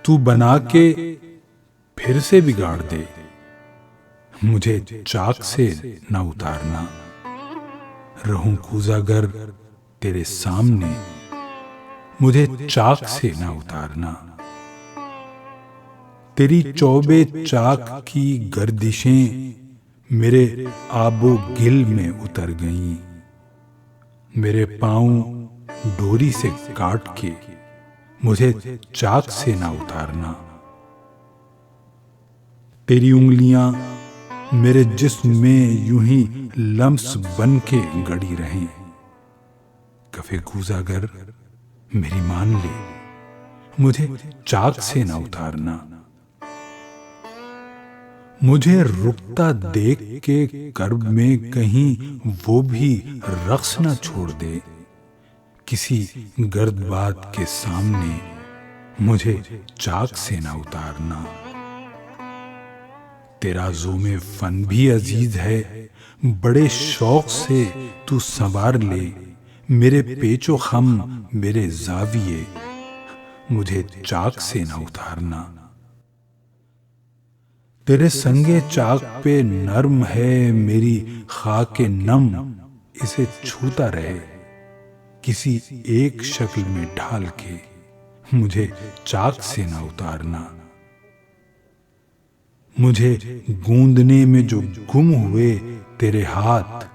तू बना के फिर से बिगाड़ दे, मुझे चाक से न उतारना। रहूं कूजागर तेरे सामने, मुझे चाक से न उतारना। तेरी चौबे चाक की गर्दिशें मेरे आबो गिल में उतर गईं। मेरे पांव डोरी से काट के मुझे चाक से ना उतारना। तेरी उंगलियां मेरे जिस्म में यूं ही लम्स बन के गड़ी रहें। कफे कूजागर मेरी मान ले, मुझे चाक से ना उतारना। मुझे रुकता देख के कर्ब में कहीं वो भी रक्स न छोड़ दे। किसी गर्द बात के सामने मुझे चाक से ना उतारना। तेरा ज़ोमे फन भी अजीज है, बड़े शौक से तू संवार ले। मेरे पेचो खम मेरे जाविये, मुझे चाक से ना उतारना। तेरे संगे चाक पे नर्म है मेरी खाके नम, इसे छूता रहे किसी एक शक्ल में ढाल के, मुझे चाक से ना उतारना। मुझे गूंदने में जो गुम हुए तेरे हाथ,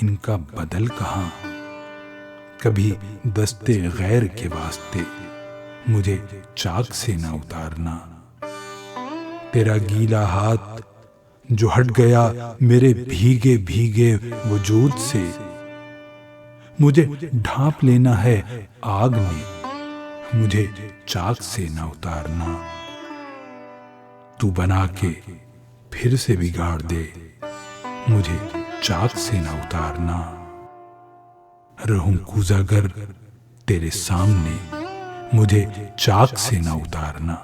इनका बदल कहां। कभी दस्ते गैर के वास्ते मुझे चाक से ना उतारना। तेरा गीला हाथ जो हट गया मेरे भीगे भीगे वजूद से, मुझे ढांप लेना है आग में, मुझे चाक से ना उतारना। तू बना के फिर से बिगाड़ दे, मुझे चाक से ना उतारना। रहूं कूजागर तेरे सामने, मुझे चाक से ना उतारना।